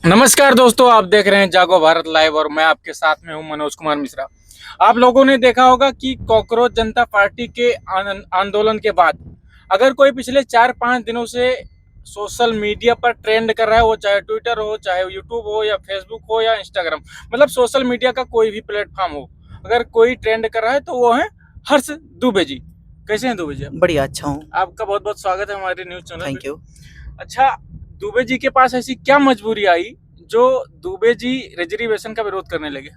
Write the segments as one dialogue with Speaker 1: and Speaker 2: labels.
Speaker 1: नमस्कार दोस्तों, आप देख रहे हैं जागो भारत लाइव और मैं आपके साथ में हूं मनोज कुमार मिश्रा। आप लोगों ने देखा होगा कि कॉकरोच जनता पार्टी के आंदोलन के बाद अगर कोई पिछले 4-5 दिनों से सोशल मीडिया पर ट्रेंड कर रहा है, वो चाहे ट्विटर हो, चाहे यूट्यूब हो या फेसबुक हो या इंस्टाग्राम, मतलब सोशल मीडिया का कोई भी प्लेटफॉर्म हो, अगर कोई ट्रेंड कर रहा है तो वो है हर्ष दुबे जी। कैसे हैं दुबे जी आप?
Speaker 2: बढ़िया, अच्छा हूँ।
Speaker 1: आपका बहुत बहुत स्वागत है हमारे न्यूज चैनल पे।
Speaker 2: Thank you.
Speaker 1: अच्छा, दुबे जी के पास ऐसी क्या मजबूरी आई जो दुबे जी रिजर्वेशन का विरोध करने लगे?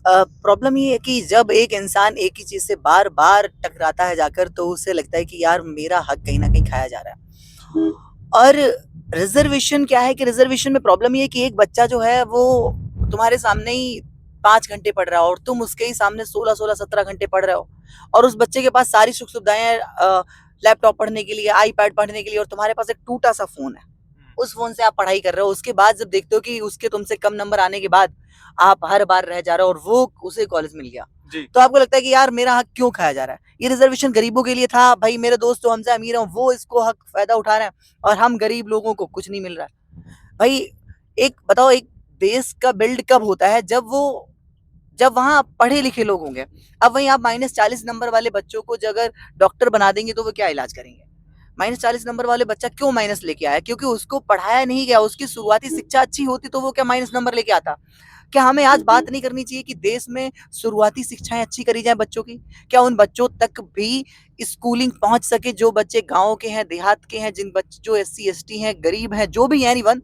Speaker 2: प्रॉब्लम ये है कि जब एक इंसान एक ही चीज से बार बार टकराता है जाकर, तो उसे लगता है कि यार मेरा हक कहीं ना कहीं खाया जा रहा है। और रिजर्वेशन क्या है कि रिजर्वेशन में प्रॉब्लम ये है कि एक बच्चा जो है वो तुम्हारे सामने ही 5 घंटे पढ़ रहा हो और तुम उसके ही सामने 16-17 घंटे पढ़ रहे हो, और उस बच्चे के पास सारी सुख सुविधाएं, लैपटॉप पढ़ने के लिए, आईपैड पढ़ने के लिए, और तुम्हारे पास एक टूटा सा फोन है। उस फोन से आप पढ़ाई कर रहे हो, उसके बाद जब देखते हो कि उसके तुमसे कम नंबर आने के बाद आप हर बार रह जा रहे हो और वो उसे कॉलेज मिल गया, तो आपको लगता है कि यार मेरा हक क्यों खाया जा रहा है। ये रिजर्वेशन गरीबों के लिए था भाई, मेरे दोस्त तो हमसे अमीर हैं वो इसको हक फायदा उठा रहे हैं और हम गरीब लोगों को कुछ नहीं मिल रहा है। भाई एक बताओ, एक देश का बिल्ड कब होता है जब वहां पढ़े लिखे लोग होंगे। अब वहीं आप -40 नंबर वाले बच्चों को अगर डॉक्टर बना देंगे तो वो क्या इलाज करेंगे। -40 नंबर वाले बच्चा क्यों माइनस लेके आया? क्योंकि उसको पढ़ाया नहीं गया। उसकी शुरुआती शिक्षा अच्छी होती तो वो क्या माइनस नंबर लेके आता? क्या हमें आज बात नहीं करनी चाहिए कि देश में शुरुआती शिक्षाएं अच्छी करी जाए बच्चों की? क्या उन बच्चों तक भी स्कूलिंग पहुंच सके जो बच्चे गांव के हैं, देहात के हैं, जिन बच्चे जो SC ST हैं, गरीब हैं, जो भी है, वन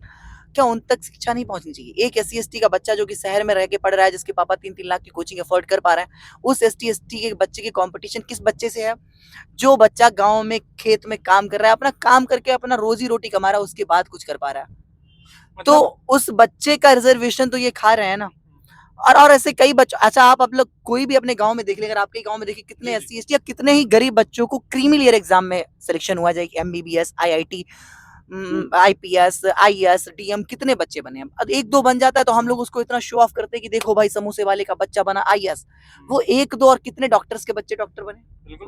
Speaker 2: क्या उन तक शिक्षा नहीं पहुंचनी चाहिए? एक SC ST का बच्चा जो कि शहर में रह के पढ़ रहा है, जिसके पापा 3-3 लाख की कोचिंग अफोर्ड कर पा रहे हैं, उस ST ST के बच्चे की कंपटीशन किस बच्चे से है जो बच्चा गांव में खेत में काम कर रहा है, अपना काम करके अपना रोजी रोटी कमा रहा है, उसके बाद कुछ कर पा रहा है? तो उस बच्चे का रिजर्वेशन तो ये खा रहे हैं ना। और ऐसे कई बच्चों, अच्छा आप लोग कोई भी अपने गांव में देख ले, अगर आपके गांव में देखिए कितने SC ST या कितने ही गरीब बच्चों को क्रीमी लेयर एग्जाम में सिलेक्शन हुआ जाए, MBBS, IIT, IPS, IAS, DM, कितने बच्चे बने हैं। अब एक दो बन जाता है तो हम लोग उसको इतना शो ऑफ करते हैं कि देखो भाई समोसे वाले का बच्चा बना IAS। वो एक दो और कितने डॉक्टर्स के बच्चे डॉक्टर बने,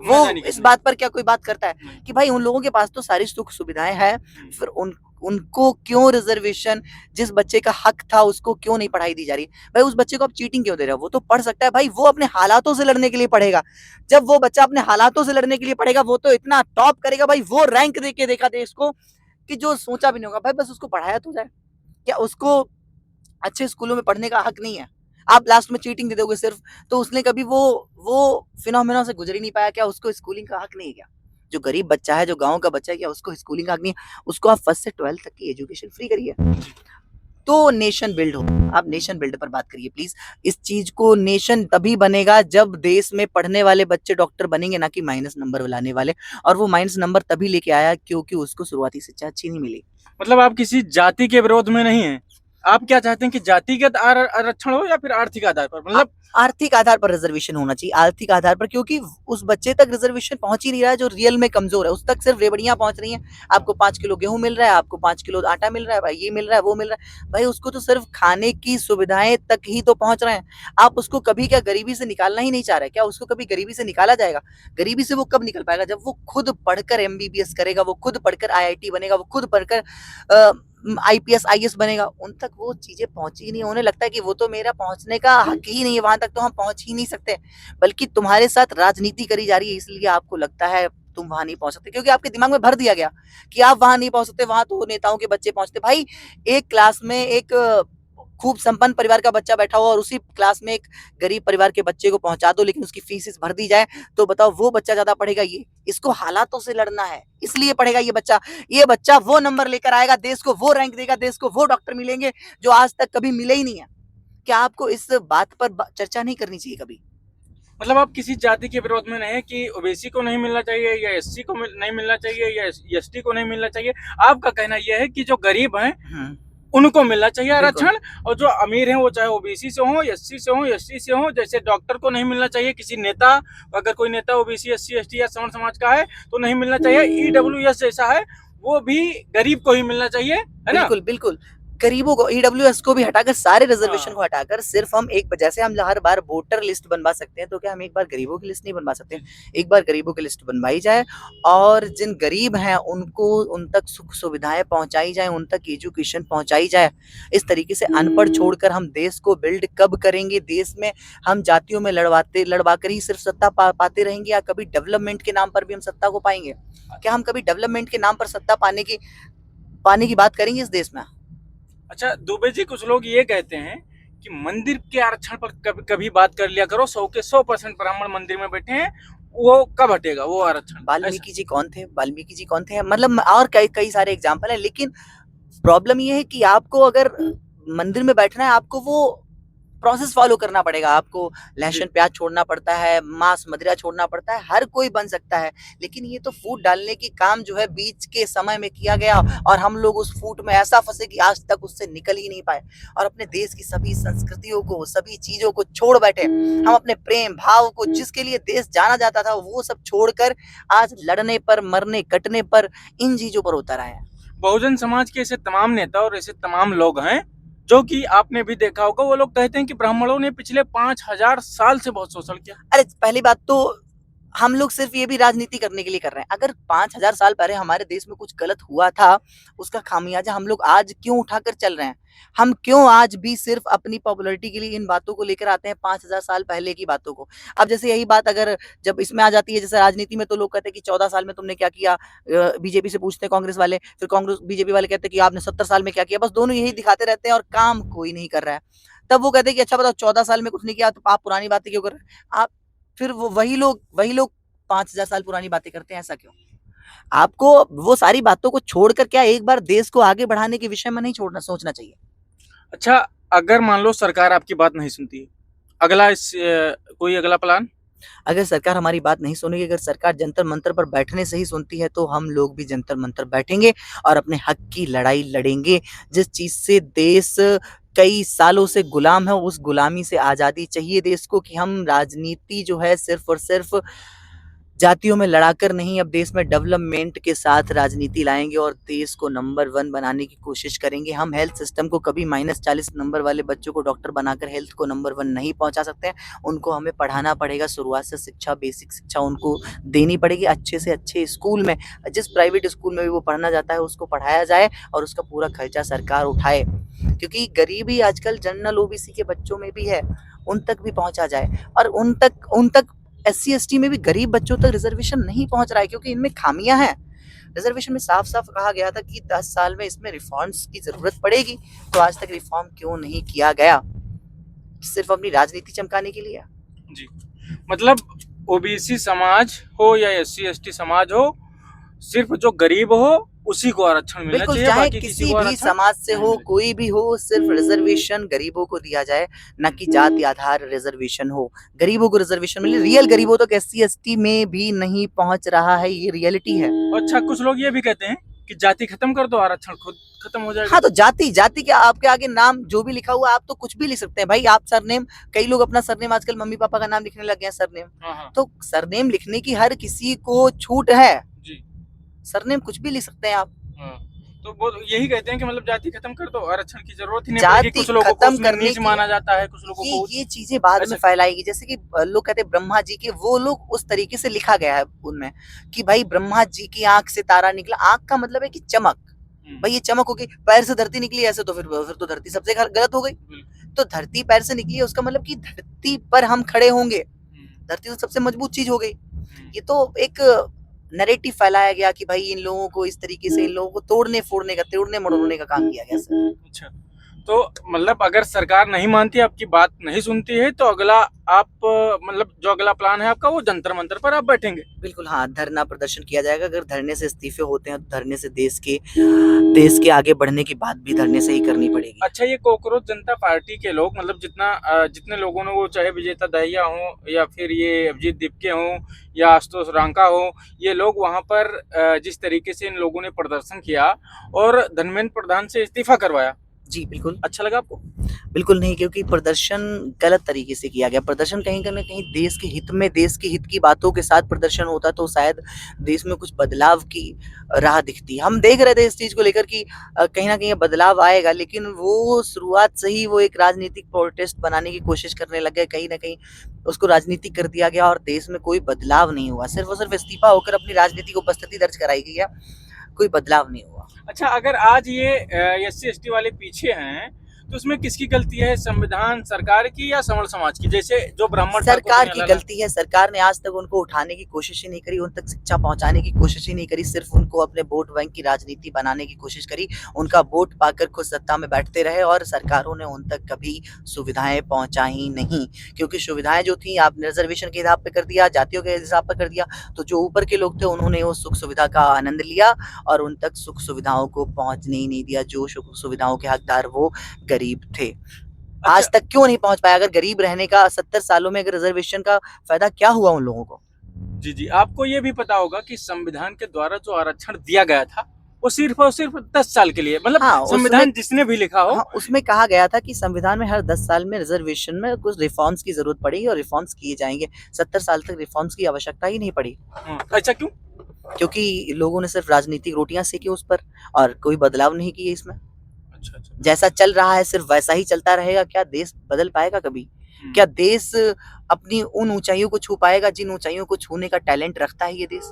Speaker 2: वो इस बात पर क्या कोई बात करता है कि भाई उन लोगों के पास तो सारी सुख सुविधाएं हैं, फिर उनको क्यों रिजर्वेशन, जिस बच्चे का हक था उसको क्यों नहीं पढ़ाई दी जा रही? भाई उस बच्चे को आप चीटिंग क्यों दे रहे हो? वो तो पढ़ सकता है भाई, वो अपने हालातों से लड़ने के लिए पढ़ेगा। जब वो बच्चा अपने हालातों से लड़ने के लिए पढ़ेगा वो तो इतना टॉप करेगा भाई, वो रैंक देके देखा देश को कि जो सोचा भी नहीं होगा। भाई बस उसको पढ़ाया तो जाए, क्या उसको अच्छे स्कूलों में पढ़ने का हक नहीं है? आप लास्ट में चीटिंग दे दोगे सिर्फ, तो उसने कभी वो फिनोमेना से गुजर ही नहीं पाया। क्या उसको स्कूलिंग का हक नहीं है क्या? जो गरीब बच्चा है, जो गांव का बच्चा है, क्या उसको स्कूलिंग का हक नहीं है? उसको आप 1st से 12th तक की एजुकेशन फ्री करिए, तो नेशन बिल्ड हो। आप नेशन बिल्ड पर बात करिए प्लीज। इस चीज को, नेशन तभी बनेगा जब देश में पढ़ने वाले बच्चे डॉक्टर बनेंगे, ना कि माइनस नंबर लाने वाले। और वो माइनस नंबर तभी लेके आया क्योंकि उसको शुरुआती शिक्षा अच्छी नहीं मिली।
Speaker 1: मतलब आप किसी जाति के विरोध में नहीं है, आप क्या चाहते हैं कि जातिगत आरक्षण हो या फिर आर्थिक आधार पर? मतलब
Speaker 2: आर्थिक आधार पर रिजर्वेशन होना चाहिए, आर्थिक आधार पर, क्योंकि उस बच्चे तक रिजर्वेशन पहुंच ही नहीं रहा है जो रियल में कमजोर है। उस तक सिर्फ रेवड़ियां पहुंच रही हैं। आपको 5 किलो गेहूं मिल रहा है, आपको 5 किलो आटा मिल रहा है, भाई ये मिल रहा है, वो मिल रहा है। भाई उसको तो सिर्फ खाने की सुविधाएं तक ही तो पहुंच रहे हैं। आप उसको कभी क्या गरीबी से निकालना ही नहीं चाह रहे? क्या उसको कभी गरीबी से निकाला जाएगा? गरीबी से वो कब निकल पाएगा? जब वो खुद पढ़कर MBBS करेगा, वो खुद पढ़कर IIT बनेगा, वो खुद पढ़कर IPS IAS बनेगा। उन तक वो चीजें पहुंची ही नहीं। उन्हें लगता है कि वो तो मेरा पहुंचने का हक ही नहीं है, वहां तक तो हम पहुंच ही नहीं सकते। बल्कि तुम्हारे साथ राजनीति करी जा रही है, इसलिए आपको लगता है तुम वहां नहीं पहुंच सकते, क्योंकि आपके दिमाग में भर दिया गया कि आप वहां नहीं पहुंच सकते, वहां तो नेताओं के बच्चे पहुंचते। भाई एक क्लास में एक खूब संपन्न परिवार का बच्चा बैठा हुआ और उसी क्लास में एक गरीब परिवार के बच्चे को पहुंचा दो, लेकिन उसकी फीस भर दी जाए, तो बताओ वो बच्चा ज्यादा पढ़ेगा? ये इसको हालातों से लड़ना है, इसलिए पढ़ेगा ये बच्चा वो नंबर लेकर आएगा, देश को वो रैंक देगा, देश को वो डॉक्टर मिलेंगे जो आज तक कभी मिले ही नहीं है। क्या आपको इस बात पर चर्चा नहीं करनी चाहिए कभी?
Speaker 1: मतलब आप किसी जाति के विरोध में नहीं है कि ओबीसी को नहीं मिलना चाहिए या SC को नहीं मिलना चाहिए या ST को नहीं मिलना चाहिए। आपका कहना यह है कि जो गरीब हैं उनको मिलना चाहिए आरक्षण, और जो अमीर हैं वो चाहे ओबीसी से हो, SC से हो, ST से हो। जैसे डॉक्टर को नहीं मिलना चाहिए किसी नेता, अगर कोई नेता ओबीसी SC ST या सवर्ण समाज का है तो नहीं मिलना चाहिए। EWS जैसा है वो भी गरीब को ही मिलना चाहिए, है ना?
Speaker 2: बिल्कुल बिल्कुल। गरीबों को, ईडब्ल्यूएस को भी हटाकर, सारे रिजर्वेशन
Speaker 1: हाँ।
Speaker 2: को हटाकर सिर्फ हम एक, जैसे हम हर बार वोटर लिस्ट बनवा सकते हैं, तो क्या हम एक बार गरीबों की लिस्ट नहीं बनवा सकते? एक बार गरीबों की लिस्ट बनवाई जाए और जिन गरीब हैं उनको, उन तक सुख सुविधाएं पहुंचाई जाए, उन तक एजुकेशन पहुंचाई जाए। इस तरीके से अनपढ़ छोड़कर हम देश को बिल्ड कब करेंगे? देश में हम जातियों में लड़वा कर ही सिर्फ सत्ता पाते रहेंगे, या कभी डेवलपमेंट के नाम पर भी हम सत्ता को पाएंगे? क्या हम कभी डेवलपमेंट के नाम पर सत्ता पाने की बात करेंगे इस देश में?
Speaker 1: अच्छा दुबे जी, कुछ लोग ये कहते हैं कि मंदिर के आरक्षण पर कभी बात कर लिया करो, 100% ब्राह्मण मंदिर में बैठे हैं, वो कब हटेगा वो आरक्षण?
Speaker 2: वाल्मीकि जी कौन थे? वाल्मीकि जी कौन थे? मतलब और कई कई सारे एग्जाम्पल है, लेकिन प्रॉब्लम ये है कि आपको अगर मंदिर में बैठना है, आपको वो प्रोसेस फॉलो करना पड़ेगा। आपको लहसुन प्याज छोड़ना पड़ता है, मांस मदिरा छोड़ना पड़ता है। हर कोई बन सकता है, लेकिन ये तो फूट डालने की काम जो है बीच के समय में किया गया, और हम लोग उस फूट में ऐसा फंसे कि आज तक उससे निकल ही नहीं पाए, और अपने देश की सभी संस्कृतियों को, सभी चीजों को छोड़ बैठे। हम अपने प्रेम भाव को, जिसके लिए देश जाना जाता था, वो सब छोड़कर आज लड़ने पर, मरने कटने पर, इन चीजों पर उतर आए हैं।
Speaker 1: बहुजन समाज के ऐसे तमाम नेता और ऐसे तमाम लोग हैं जो कि आपने भी देखा होगा, वो लोग कहते हैं कि ब्राह्मणों ने पिछले 5000 साल से बहुत शोषण किया।
Speaker 2: अरे पहली बात तो, हम लोग सिर्फ ये भी राजनीति करने के लिए कर रहे हैं। अगर 5000 साल पहले हमारे देश में कुछ गलत हुआ था, उसका खामियाजा हम लोग आज क्यों उठाकर चल रहे हैं? हम क्यों आज भी सिर्फ अपनी पॉपुलैरिटी के लिए इन बातों को लेकर आते हैं, 5000 साल पहले की बातों को? अब जैसे यही बात अगर जब इसमें आ जाती है, जैसे राजनीति में, तो लोग कहते हैं कि 14 साल में तुमने क्या किया? बीजेपी से पूछते हैं कांग्रेस वाले, फिर कांग्रेस बीजेपी वाले कहते हैं कि आपने 70 साल में क्या किया? बस दोनों यही दिखाते रहते हैं और काम कोई नहीं कर रहा है। तब वो कहते हैं कि अच्छा बताओ, 14 साल में कुछ नहीं किया, तो आप पुरानी बातें क्यों कर रहे हैं? आप फिर वही लोग 5000 साल पुरानी बातें करते हैं, ऐसा क्यों? आपको वो सारी बातों को छोड़कर क्या एक बार देश को आगे बढ़ाने के विषय में नहीं छोड़ना सोचना चाहिए?
Speaker 1: अच्छा, अगर मान लो सरकार आपकी बात नहीं सुनती है, कोई अगला प्लान?
Speaker 2: अगर सरकार हमारी बात नहीं सुनेगी, अगर सरकार जंतर मंतर पर बैठने से ही सुनती है, तो हम लोग भी जंतर मंतर बैठेंगे और अपने हक की लड़ाई लड़ेंगे। जिस चीज से देश कई सालों से गुलाम है, उस गुलामी से आजादी चाहिए देश को, कि हम राजनीति जो है सिर्फ और सिर्फ जातियों में लड़ाकर नहीं, अब देश में डेवलपमेंट के साथ राजनीति लाएंगे और देश को नंबर 1 बनाने की कोशिश करेंगे। हम हेल्थ सिस्टम को कभी -40 नंबर वाले बच्चों को डॉक्टर बनाकर हेल्थ को नंबर 1 नहीं पहुंचा सकते हैं। उनको हमें पढ़ाना पड़ेगा, शुरुआत से शिक्षा, बेसिक शिक्षा उनको देनी पड़ेगी, अच्छे से अच्छे स्कूल में, जिस प्राइवेट स्कूल में भी वो पढ़ना जाता है उसको पढ़ाया जाए, और उसका पूरा खर्चा सरकार उठाए। क्योंकि गरीबी आजकल जनरल ओबीसी के बच्चों में भी है, उन तक भी पहुंचा जाए, और उन तक SC ST में भी गरीब बच्चों तक रिजर्वेशन नहीं पहुंच रहा है, क्योंकि इनमें खामियां हैं। रिजर्वेशन में साफ साफ कहा गया था कि 10 साल में इसमें रिफॉर्म्स की जरूरत पड़ेगी, तो आज तक रिफॉर्म क्यों नहीं किया गया? सिर्फ अपनी राजनीति चमकाने के लिए।
Speaker 1: जी, मतलब ओबीसी समाज हो या SC ST समाज हो, सिर्फ जो गरीब हो उसी को आरक्षण मिलना
Speaker 2: बिल्कुल,
Speaker 1: चाहिए,
Speaker 2: चाहे
Speaker 1: बाकी किसी
Speaker 2: किसी
Speaker 1: को
Speaker 2: भी
Speaker 1: आरक्षण
Speaker 2: समाज से
Speaker 1: नहीं
Speaker 2: हो,
Speaker 1: मिले।
Speaker 2: कोई भी हो, सिर्फ रिजर्वेशन गरीबों को दिया जाए, न कि जाति आधार रिजर्वेशन हो। गरीबों को रिजर्वेशन मिले, रियल गरीबों तक SC ST में भी नहीं पहुंच रहा है, ये रियलिटी है।
Speaker 1: अच्छा, कुछ लोग ये भी कहते हैं कि जाति खत्म कर दो, आरक्षण खुद खत्म हो जाएगा।
Speaker 2: हाँ, तो जाति क्या, आपके आगे नाम जो भी लिखा हुआ, आप तो कुछ भी लिख सकते हैं भाई। आप सरनेम, कई लोग अपना सरनेम आजकल मम्मी पापा का नाम लिखने लग गए हैं, सरनेम।
Speaker 1: हाँ।
Speaker 2: तो सरनेम लिखने की हर किसी को छूट है,
Speaker 1: जी।
Speaker 2: सरनेम कुछ भी लिख सकते हैं आप।
Speaker 1: हाँ। तो वो यही कहते हैं कि मतलब जाति खत्म कर दो, आरक्षण की जरूरत ही नहीं पड़ेगी।
Speaker 2: जाति
Speaker 1: कुछ लोगों को
Speaker 2: खत्म
Speaker 1: उसमें
Speaker 2: करने
Speaker 1: नीच
Speaker 2: की,
Speaker 1: माना जाता है, कुछ लोगों को
Speaker 2: ये चीजें बाद में
Speaker 1: ऐसे-
Speaker 2: फैलाएगी। जैसे कि लोग कहते हैं ब्रह्मा जी के, वो लोग उस तरीके से लिखा गया है उनमें कि भाई ब्रह्मा जी की आंख से तारा निकला। आंख का मतलब है कि चमक, भाई ये चमक होगी। पैर से धरती निकली ऐसे, तो फिर तो धरती सबसे गलत हो गई। तो धरती पैर से निकली है, उसका मतलब कि धरती पर हम खड़े होंगे, धरती तो सबसे मजबूत चीज हो गई। ये तो एक नैरेटिव फैलाया गया कि भाई इन लोगों को इस तरीके से, इन लोगों को तोड़ने मरोड़ने का काम किया गया सर।
Speaker 1: अच्छा, तो मतलब अगर सरकार नहीं मानती, आपकी बात नहीं सुनती है, तो अगला आप मतलब जो अगला प्लान है आपका, वो जंतर मंतर पर आप बैठेंगे?
Speaker 2: बिल्कुल हाँ, धरना प्रदर्शन किया जाएगा। अगर धरने से इस्तीफे होते हैं, तो धरने से देश के आगे बढ़ने की बात भी धरने से ही करनी पड़ेगी।
Speaker 1: अच्छा, ये कॉकरोच जनता पार्टी के लोग, मतलब जितने लोगों ने, वो चाहे विजेता दहिया हो या फिर ये अभिजीत दीपके हो या आशुतोष रांका हो, ये लोग वहां पर जिस तरीके से इन लोगों ने प्रदर्शन किया और धर्मेंद्र प्रधान से इस्तीफा करवाया,
Speaker 2: जी, बिल्कुल।
Speaker 1: अच्छा लगा आपको?
Speaker 2: बिल्कुल नहीं, क्योंकि प्रदर्शन गलत तरीके से किया गया। प्रदर्शन कहीं न कहीं देश के हित में, देश के हित की बातों के साथ प्रदर्शन होता तो शायद देश में कुछ बदलाव की राह दिखती। हम देख रहे थे इस चीज़ को लेकर कि कहीं न कहीं ये बदलाव आएगा, लेकिन वो शुरुआत से ही वो एक राजनीतिक प्रोटेस्ट बनाने की कोशिश करने लग गए। कहीं न कहीं उसको राजनीतिक कर दिया गया और देश में कोई बदलाव नहीं हुआ। सिर्फ़ और सिर्फ़ इस्तीफ़ा होकर अपनी राजनीतिक उपस्थिति दर्ज कराई गई है, कोई बदलाव नहीं हुआ।
Speaker 1: अच्छा, अगर आज ये SC/ST वाले पीछे हैं, तो उसमें किसकी गलती है? संविधान, सरकार की या सवर्ण समाज की? जैसे जो ब्राह्मण
Speaker 2: सरकार की गलती है। सरकार ने आज तक उनको उठाने की कोशिश ही नहीं करी, उन तक शिक्षा पहुँचाने की कोशिश ही नहीं करी, सिर्फ़ उनको अपने वोट बैंक की राजनीति बनाने की कोशिश करी। उनका वोट पाकर खुद सत्ता में बैठते रहे और सरकारों ने उन तक कभी सुविधाएँ पहुँचाई नहीं, क्योंकि सुविधाएँ जो थी आपने रिज़र्वेशन के हिसाब पे कर दिया, जातियों के हिसाब पे कर दिया, तो जो ऊपर के लोग थे उन्होंने वो सुख-सुविधा का आनंद लिया और उन तक सुख-सुविधाओं को पहुँचने ही नहीं दिया। जो सुख-सुविधाओं के हकदार वो गरीब थे। आज
Speaker 1: अच्छा,
Speaker 2: तक क्यों नहीं पहुँच पाया? अगर गरीब रहने का 70 सालों में अगर रिज़र्वेशन का फ़ायदा क्या हुआ उन लोगों को?
Speaker 1: जी, जी। आपको ये भी पता होगा कि संविधान के द्वारा जो आरक्षण दिया गया था, वो सिर्फ़ और सिर्फ़ 10 साल के लिए, मतलब
Speaker 2: हाँ, उसमें
Speaker 1: संविधान जिसने भी लिखा हो।
Speaker 2: हाँ, उसमें कहा गया था कि संविधान में हर 10 साल में रिज़र्वेशन में कुछ रिफ़ॉर्म्स की ज़रूरत पड़ेगी और रिफ़ॉर्म्स किए जाएँगे। 70 साल तक रिफ़ॉर्म्स की आवश्यकता ही नहीं पड़ी,
Speaker 1: अच्छा क्यों?
Speaker 2: क्योंकि लोगों ने सिर्फ़ राजनीतिक रोटियाँ सेकी उस पर और कोई बदलाव नहीं किए इसमें।
Speaker 1: अच्छा, अच्छा।
Speaker 2: जैसा चल रहा है सिर्फ़ वैसा ही चलता रहेगा, क्या देश बदल पाएगा कभी?
Speaker 1: हुँ।
Speaker 2: क्या देश अपनी उन ऊँचाइयों को छू पाएगा जिन ऊँचाइयों को छूने का टैलेंट रखता है ये देश?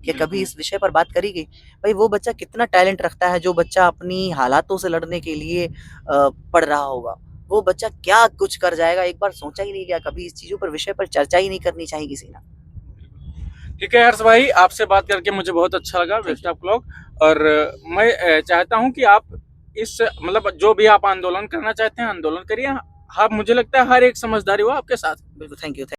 Speaker 2: क्या कभी
Speaker 1: बिल्कुल।
Speaker 2: इस विषय पर बात करी गई? भाई वो बच्चा कितना टैलेंट रखता है जो बच्चा अपनी हालातों से लड़ने के लिए पढ़ रहा होगा। वो बच्चा क्या कुछ कर जाएगा एक बार सोचा ही नहीं गया, कभी इस चीज़ों पर विषय पर चर्चा ही नहीं करनी चाहिए किसी ने।
Speaker 1: ठीक है हर्ष भाई, आपसे बात करके मुझे बहुत अच्छा लगा,
Speaker 2: थैंक
Speaker 1: बेस्ट ऑफ लक। और मैं चाहता हूँ कि आप इस मतलब जो भी आप आंदोलन करना चाहते हैं, आंदोलन करिए। हाँ, मुझे लगता है हर एक समझदारी वो आपके साथ है।
Speaker 2: बिल्कुल, थैंक यू।